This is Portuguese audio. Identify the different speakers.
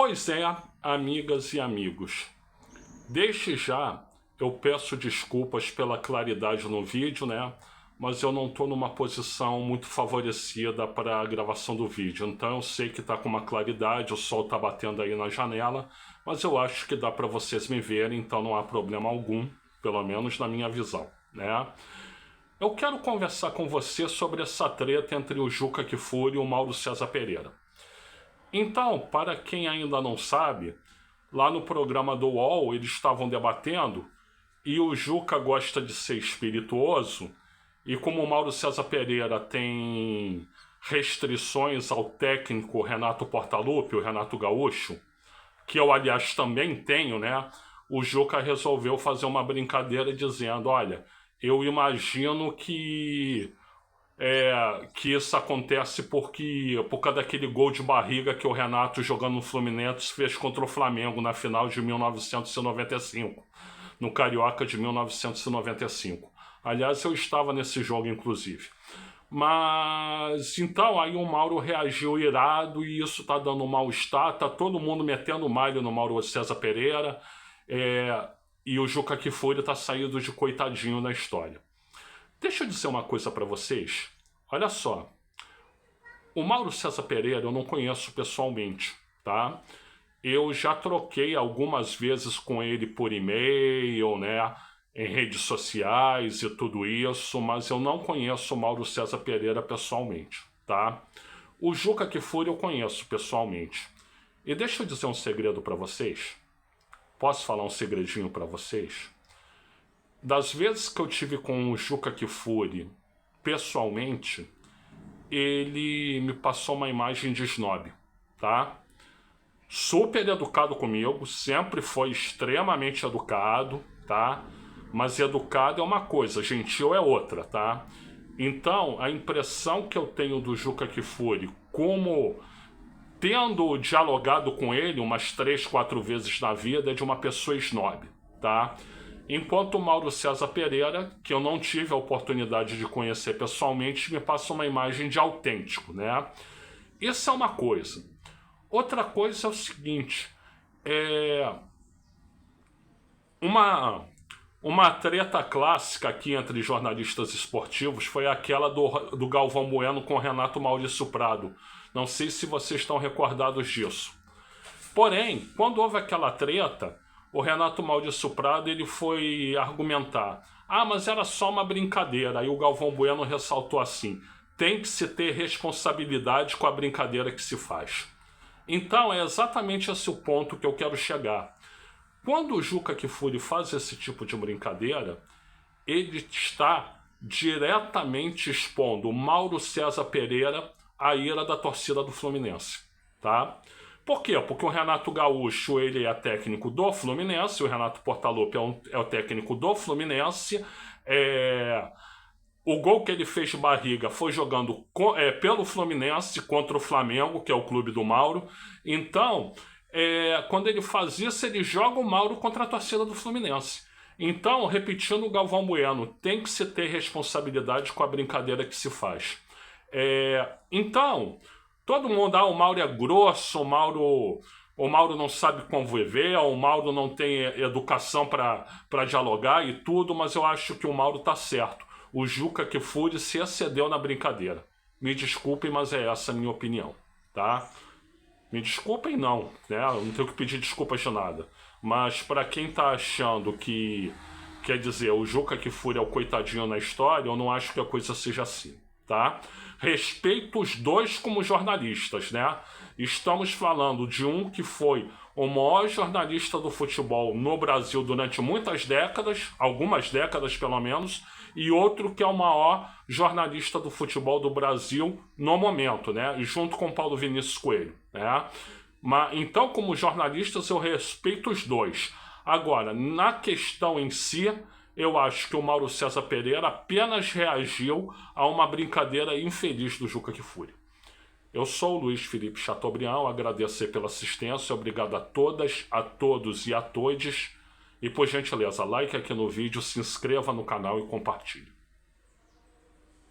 Speaker 1: Pois é, amigas e amigos, desde já eu peço desculpas pela claridade no vídeo, né? Mas eu não estou numa posição muito favorecida para a gravação do vídeo. Então eu sei que está com uma claridade, o sol está batendo aí na janela, mas eu acho que dá para vocês me verem, então não há problema algum, pelo menos na minha visão, né? Eu quero conversar com você sobre essa treta entre o Juca Kfouri e o Mauro César Pereira. Então, para quem ainda não sabe, lá no programa do UOL eles estavam debatendo e o Juca gosta de ser espirituoso e como o Mauro César Pereira tem restrições ao técnico Renato Portaluppi, o Renato Gaúcho, que eu aliás também tenho, né? O Juca resolveu fazer uma brincadeira dizendo, olha, eu imagino que isso acontece por causa daquele gol de barriga que o Renato, jogando no Fluminense, fez contra o Flamengo na final de 1995, no Carioca de 1995. Aliás, eu estava nesse jogo, inclusive. Mas, então, aí o Mauro reagiu irado e isso tá dando mal-estar, tá todo mundo metendo malho no Mauro César Pereira, e o Juca Kfouri tá saindo de coitadinho na história. Deixa eu dizer uma coisa para vocês. Olha só. O Mauro César Pereira eu não conheço pessoalmente, tá? Eu já troquei algumas vezes com ele por e-mail, né? Em redes sociais e tudo isso, mas eu não conheço o Mauro César Pereira pessoalmente, tá? O Juca Kfouri eu conheço pessoalmente. E deixa eu dizer um segredo para vocês. Posso falar um segredinho para vocês? Das vezes que eu tive com o Juca Kfouri pessoalmente, ele me passou uma imagem de snob, tá? Super educado comigo, sempre foi extremamente educado, tá? Mas educado é uma coisa, gentil é outra, tá? Então, a impressão que eu tenho do Juca Kfouri, como tendo dialogado com ele umas 3, 4 vezes na vida, é de uma pessoa snob, tá? Enquanto o Mauro César Pereira, que eu não tive a oportunidade de conhecer pessoalmente, me passa uma imagem de autêntico, né? Isso é uma coisa. Outra coisa é o seguinte, uma treta clássica aqui entre jornalistas esportivos foi aquela do Galvão Bueno com o Renato Maurício Prado. Não sei se vocês estão recordados disso. Porém, quando houve aquela treta, o Renato Maurício Prado ele foi argumentar. Ah, mas era só uma brincadeira. Aí o Galvão Bueno ressaltou assim, tem que se ter responsabilidade com a brincadeira que se faz. Então é exatamente esse o ponto que eu quero chegar. Quando o Juca Kfouri faz esse tipo de brincadeira, ele está diretamente expondo o Mauro César Pereira à ira da torcida do Fluminense, tá? Por quê? Porque o Renato Gaúcho ele é técnico do Fluminense, o Renato Portaluppi é o técnico do Fluminense, o gol que ele fez de barriga foi jogando pelo Fluminense contra o Flamengo, que é o clube do Mauro. Então, quando ele faz isso, ele joga o Mauro contra a torcida do Fluminense. Então, repetindo o Galvão Bueno, tem que se ter responsabilidade com a brincadeira que se faz. Então, todo mundo, o Mauro é grosso, o Mauro não sabe conviver, o Mauro não tem educação para dialogar e tudo, mas eu acho que o Mauro tá certo. O Juca Kfouri se excedeu na brincadeira. Me desculpem, mas é essa a minha opinião, tá? Me desculpem não, né? Eu não tenho que pedir desculpas de nada. Mas para quem tá achando que, quer dizer, o Juca Kfouri é o coitadinho na história, eu não acho que a coisa seja assim, tá? Respeito os dois como jornalistas, né? Estamos falando de um que foi o maior jornalista do futebol no Brasil durante muitas décadas, algumas décadas pelo menos, e outro que é o maior jornalista do futebol do Brasil no momento, né? Junto com Paulo Vinícius Coelho, né? Então, como jornalistas, eu respeito os dois. Agora, na questão em si, eu acho que o Mauro César Pereira apenas reagiu a uma brincadeira infeliz do Juca Kfouri. Eu sou o Luiz Felipe Chateaubriand, agradecer pela assistência, obrigado a todas, a todos e a todes. E por gentileza, like aqui no vídeo, se inscreva no canal e compartilhe.